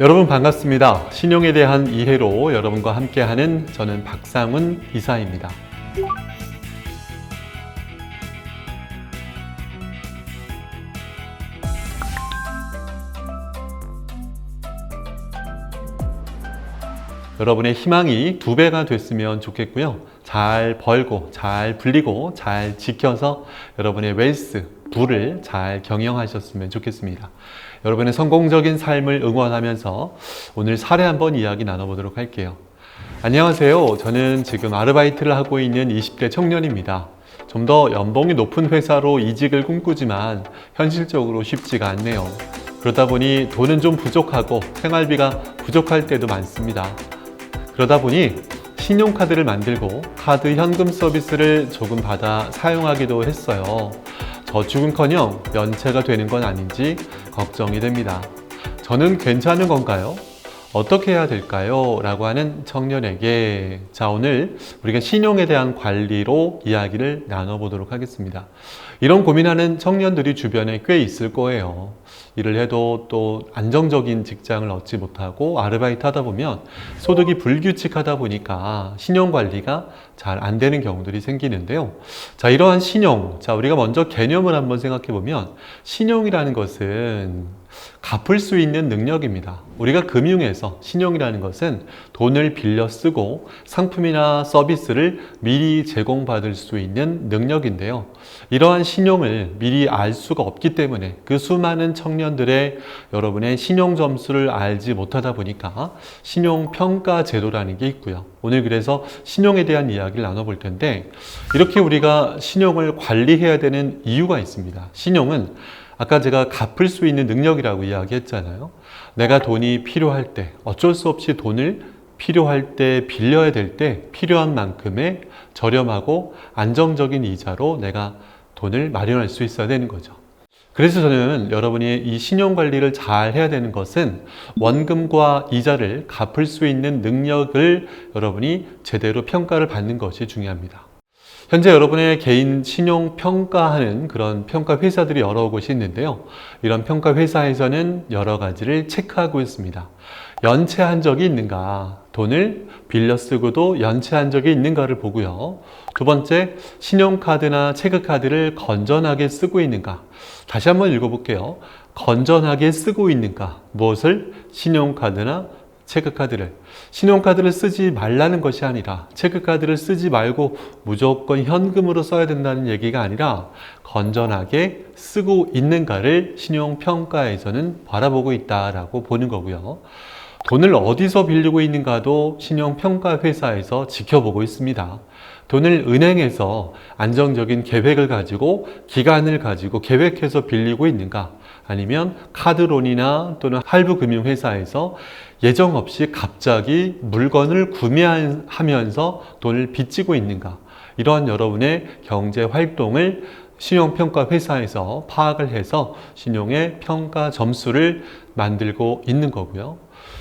여러분 반갑습니다. 신용에 대한 이해로 여러분과 함께하는 저는 박상훈 이사입니다. 여러분의 희망이 2배가 됐으면 좋겠고요. 잘 벌고, 잘 불리고, 잘 지켜서 여러분의 웰스, 부를 잘 경영하셨으면 좋겠습니다. 여러분의 성공적인 삶을 응원하면서 오늘 사례 한번 이야기 나눠보도록 할게요. 안녕하세요. 저는 지금 아르바이트를 하고 있는 20대 청년입니다. 좀 더 연봉이 높은 회사로 이직을 꿈꾸지만 현실적으로 쉽지가 않네요. 그러다 보니 돈은 좀 부족하고 생활비가 부족할 때도 많습니다. 그러다 보니 신용카드를 만들고 카드 현금 서비스를 조금 받아 사용하기도 했어요. 저축은커녕 연체가 되는 건 아닌지 걱정이 됩니다. 저는 괜찮은 건가요? 어떻게 해야 될까요? 라고 하는 청년에게 오늘 우리가 신용에 대한 관리로 이야기를 나눠보도록 하겠습니다. 이런 고민하는 청년들이 주변에 꽤 있을 거예요. 일을 해도 또 안정적인 직장을 얻지 못하고 아르바이트 하다 보면 소득이 불규칙하다 보니까 신용 관리가 잘 안 되는 경우들이 생기는데요. 이러한 신용, 우리가 먼저 개념을 한번 생각해 보면 신용이라는 것은 갚을 수 있는 능력입니다. 우리가 금융에서 신용이라는 것은 돈을 빌려 쓰고 상품이나 서비스를 미리 제공받을 수 있는 능력인데요. 이러한 신용을 미리 알 수가 없기 때문에 그 수많은 청년들의 여러분의 신용 점수를 알지 못하다 보니까 신용평가 제도라는 게 있고요. 오늘 그래서 신용에 대한 이야기를 나눠볼 텐데 이렇게 우리가 신용을 관리해야 되는 이유가 있습니다. 신용은 아까 제가 갚을 수 있는 능력이라고 이야기했잖아요. 내가 돈이 필요할 때 어쩔 수 없이 돈을 필요할 때 빌려야 될 때 필요한 만큼의 저렴하고 안정적인 이자로 내가 돈을 마련할 수 있어야 되는 거죠. 그래서 저는 여러분이 이 신용관리를 잘 해야 되는 것은 원금과 이자를 갚을 수 있는 능력을 여러분이 제대로 평가를 받는 것이 중요합니다. 현재 여러분의 개인 신용 평가하는 그런 평가 회사들이 여러 곳이 있는데요. 이런 평가 회사에서는 여러 가지를 체크하고 있습니다. 연체한 적이 있는가, 돈을 빌려 쓰고도 연체한 적이 있는가를 보고요. 두 번째, 신용카드나 체크카드를 건전하게 쓰고 있는가. 다시 한번 읽어볼게요. 건전하게 쓰고 있는가. 무엇을? 신용카드나 체크카드를. 신용카드를 쓰지 말라는 것이 아니라 체크카드를 쓰지 말고 무조건 현금으로 써야 된다는 얘기가 아니라 건전하게 쓰고 있는가를 신용평가에서는 바라보고 있다라고 보는 거고요. 돈을 어디서 빌리고 있는가도 신용평가 회사에서 지켜보고 있습니다. 돈을 은행에서 안정적인 계획을 가지고 기간을 가지고 계획해서 빌리고 있는가, 아니면 카드론이나 또는 할부금융회사에서 예정 없이 갑자기 물건을 구매하면서 돈을 빚지고 있는가, 이러한 여러분의 경제 활동을 신용평가 회사에서 파악을 해서 신용의 평가 점수를 만들고 있는 거고요.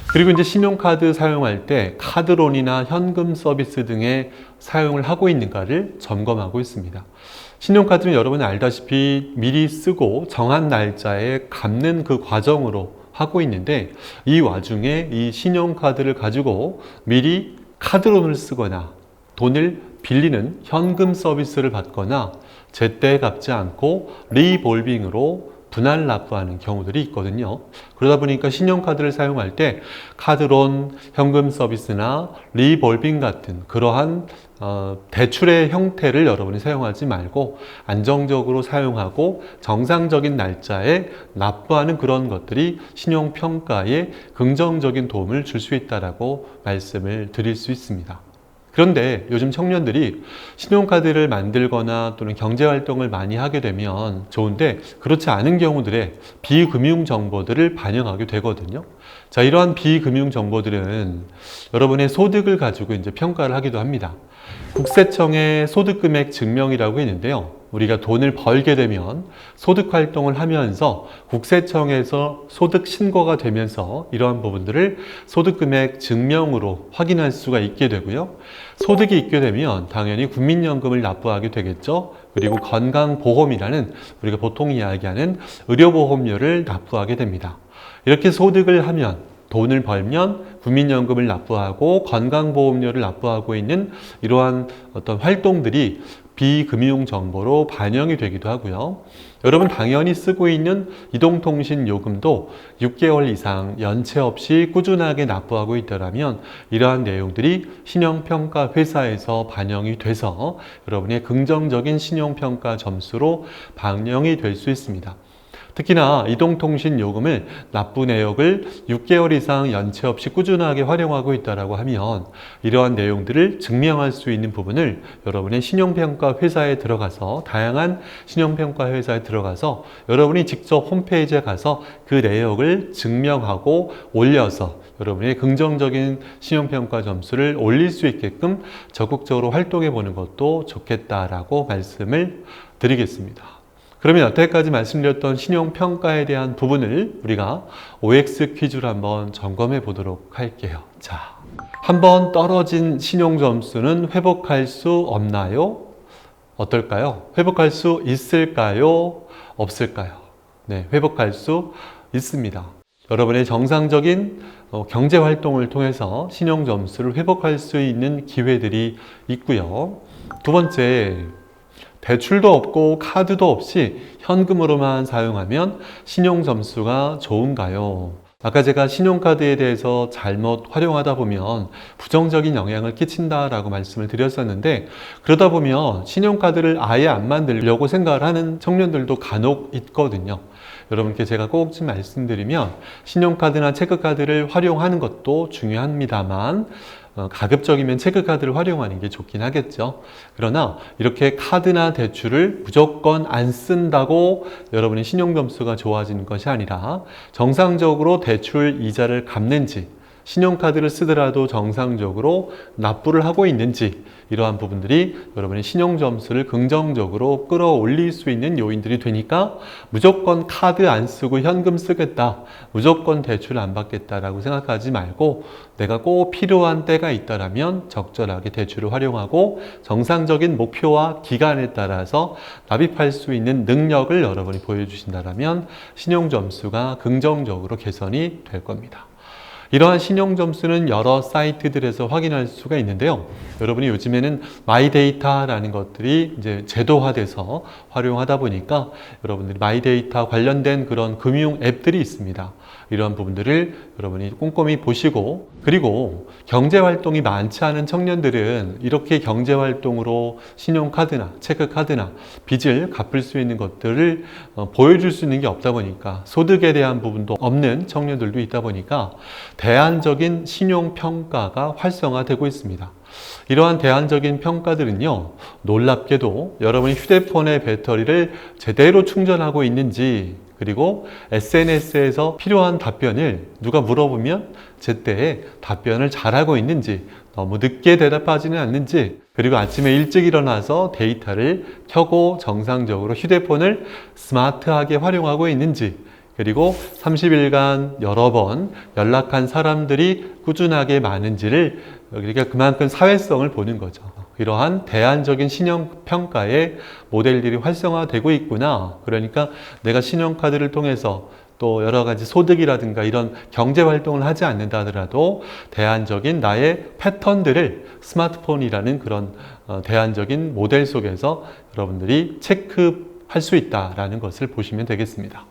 그리고 이제 신용카드 사용할 때 카드론이나 현금 서비스 등의 사용을 하고 있는가를 점검하고 있습니다. 신용카드는 여러분이 알다시피 미리 쓰고 정한 날짜에 갚는 그 과정으로 하고 있는데 이 와중에 이 신용카드를 가지고 미리 카드론을 쓰거나 돈을 빌리는 현금 서비스를 받거나 제때 갚지 않고 리볼빙으로 분할 납부하는 경우들이 있거든요. 그러다 보니까 신용카드를 사용할 때 카드론, 현금 서비스나 리볼빙 같은 그러한 대출의 형태를 여러분이 사용하지 말고 안정적으로 사용하고 정상적인 날짜에 납부하는 그런 것들이 신용평가에 긍정적인 도움을 줄 수 있다고 말씀을 드릴 수 있습니다. 그런데 요즘 청년들이 신용카드를 만들거나 또는 경제활동을 많이 하게 되면 좋은데 그렇지 않은 경우들의 비금융 정보들을 반영하게 되거든요. 이러한 비금융 정보들은 여러분의 소득을 가지고 이제 평가를 하기도 합니다. 국세청의 소득금액 증명이라고 있는데요. 우리가 돈을 벌게 되면 소득 활동을 하면서 국세청에서 소득 신고가 되면서 이러한 부분들을 소득금액 증명으로 확인할 수가 있게 되고요. 소득이 있게 되면 당연히 국민연금을 납부하게 되겠죠. 그리고 건강보험이라는 우리가 보통 이야기하는 의료보험료를 납부하게 됩니다. 이렇게 소득을 하면 돈을 벌면 국민연금을 납부하고 건강보험료를 납부하고 있는 이러한 어떤 활동들이 비금융 정보로 반영이 되기도 하고요. 여러분 당연히 쓰고 있는 이동통신 요금도 6개월 이상 연체 없이 꾸준하게 납부하고 있더라면 이러한 내용들이 신용평가 회사에서 반영이 돼서 여러분의 긍정적인 신용평가 점수로 반영이 될 수 있습니다. 특히나 이동통신 요금을 납부 내역을 6개월 이상 연체 없이 꾸준하게 활용하고 있다고 하면 이러한 내용들을 증명할 수 있는 부분을 여러분의 신용평가 회사에 들어가서 다양한 신용평가 회사에 들어가서 여러분이 직접 홈페이지에 가서 그 내역을 증명하고 올려서 여러분의 긍정적인 신용평가 점수를 올릴 수 있게끔 적극적으로 활동해 보는 것도 좋겠다라고 말씀을 드리겠습니다. 그러면 여태까지 말씀드렸던 신용평가에 대한 부분을 우리가 OX 퀴즈로 한번 점검해 보도록 할게요. 자, 한번 떨어진 신용점수는 회복할 수 없나요? 어떨까요? 회복할 수 있을까요? 없을까요? 네, 회복할 수 있습니다. 여러분의 정상적인 경제활동을 통해서 신용점수를 회복할 수 있는 기회들이 있고요. 두 번째, 대출도 없고 카드도 없이 현금으로만 사용하면 신용점수가 좋은가요? 아까 제가 신용카드에 대해서 잘못 활용하다 보면 부정적인 영향을 끼친다라고 말씀을 드렸었는데 그러다 보면 신용카드를 아예 안 만들려고 생각을 하는 청년들도 간혹 있거든요. 여러분께 제가 꼭 좀 말씀드리면 신용카드나 체크카드를 활용하는 것도 중요합니다만 가급적이면 체크카드를 활용하는 게 좋긴 하겠죠. 그러나 이렇게 카드나 대출을 무조건 안 쓴다고 여러분의 신용점수가 좋아지는 것이 아니라 정상적으로 대출 이자를 갚는지 신용카드를 쓰더라도 정상적으로 납부를 하고 있는지 이러한 부분들이 여러분의 신용점수를 긍정적으로 끌어올릴 수 있는 요인들이 되니까 무조건 카드 안 쓰고 현금 쓰겠다, 무조건 대출 안 받겠다라고 생각하지 말고 내가 꼭 필요한 때가 있다라면 적절하게 대출을 활용하고 정상적인 목표와 기간에 따라서 납입할 수 있는 능력을 여러분이 보여주신다라면 신용점수가 긍정적으로 개선이 될 겁니다. 이러한 신용점수는 여러 사이트들에서 확인할 수가 있는데요. 여러분이 요즘에는 마이데이터라는 것들이 이제 제도화돼서 활용하다 보니까 여러분들이 마이데이터 관련된 그런 금융 앱들이 있습니다. 이러한 부분들을 여러분이 꼼꼼히 보시고 그리고 경제활동이 많지 않은 청년들은 이렇게 경제활동으로 신용카드나 체크카드나 빚을 갚을 수 있는 것들을 보여줄 수 있는 게 없다 보니까 소득에 대한 부분도 없는 청년들도 있다 보니까 대안적인 신용평가가 활성화되고 있습니다. 이러한 대안적인 평가들은요, 놀랍게도 여러분이 휴대폰의 배터리를 제대로 충전하고 있는지 그리고 SNS에서 필요한 답변을 누가 물어보면 제때에 답변을 잘하고 있는지 너무 늦게 대답하지는 않는지 그리고 아침에 일찍 일어나서 데이터를 켜고 정상적으로 휴대폰을 스마트하게 활용하고 있는지 그리고 30일간 여러 번 연락한 사람들이 꾸준하게 많은지를 그러니까 그만큼 사회성을 보는 거죠. 이러한 대안적인 신용평가의 모델들이 활성화되고 있구나. 그러니까 내가 신용카드를 통해서 또 여러 가지 소득이라든가 이런 경제활동을 하지 않는다 하더라도 대안적인 나의 패턴들을 스마트폰이라는 그런 대안적인 모델 속에서 여러분들이 체크할 수 있다는 것을 보시면 되겠습니다.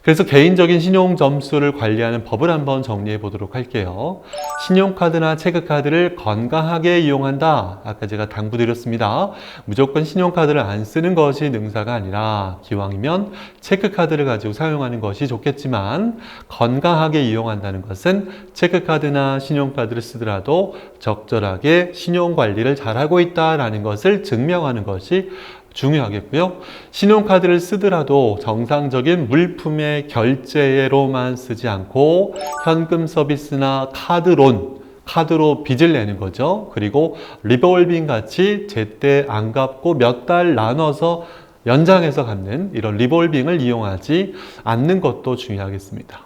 그래서 개인적인 신용 점수를 관리하는 법을 한번 정리해 보도록 할게요. 신용카드나 체크카드를 건강하게 이용한다. 아까 제가 당부드렸습니다. 무조건 신용카드를 안 쓰는 것이 능사가 아니라 기왕이면 체크카드를 가지고 사용하는 것이 좋겠지만 건강하게 이용한다는 것은 체크카드나 신용카드를 쓰더라도 적절하게 신용관리를 잘하고 있다는 것을 증명하는 것이 중요하겠고요. 신용카드를 쓰더라도 정상적인 물품의 결제로만 쓰지 않고 현금 서비스나 카드로 빚을 내는 거죠. 그리고 리볼빙 같이 제때 안 갚고 몇 달 나눠서 연장해서 갚는 이런 리볼빙을 이용하지 않는 것도 중요하겠습니다.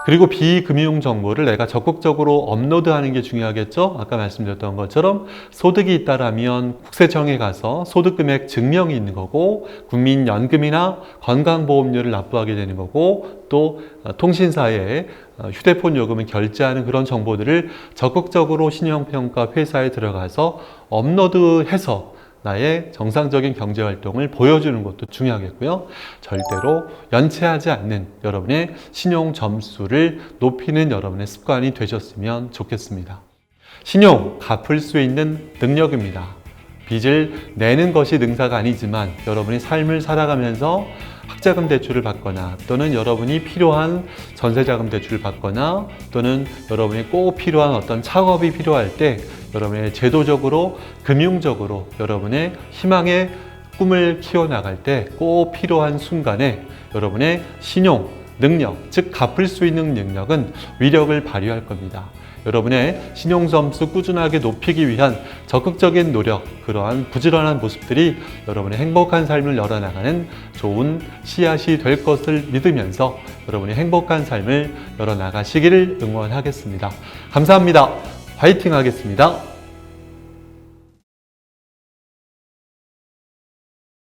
그리고 비금융 정보를 내가 적극적으로 업로드하는 게 중요하겠죠. 아까 말씀드렸던 것처럼 소득이 있다라면 국세청에 가서 소득금액 증명이 있는 거고, 국민연금이나 건강보험료를 납부하게 되는 거고, 또 통신사에 휴대폰 요금을 결제하는 그런 정보들을 적극적으로 신용평가 회사에 들어가서 업로드해서 나의 정상적인 경제활동을 보여주는 것도 중요하겠고요. 절대로 연체하지 않는 여러분의 신용 점수를 높이는 여러분의 습관이 되셨으면 좋겠습니다. 신용, 갚을 수 있는 능력입니다. 빚을 내는 것이 능사가 아니지만 여러분이 삶을 살아가면서 학자금 대출을 받거나 또는 여러분이 필요한 전세자금 대출을 받거나 또는 여러분이 꼭 필요한 어떤 작업이 필요할 때 여러분의 제도적으로, 금융적으로 여러분의 희망의 꿈을 키워나갈 때 꼭 필요한 순간에 여러분의 신용, 능력, 즉 갚을 수 있는 능력은 위력을 발휘할 겁니다. 여러분의 신용점수 꾸준하게 높이기 위한 적극적인 노력, 그러한 부지런한 모습들이 여러분의 행복한 삶을 열어나가는 좋은 씨앗이 될 것을 믿으면서 여러분의 행복한 삶을 열어나가시기를 응원하겠습니다. 감사합니다. 화이팅 하겠습니다.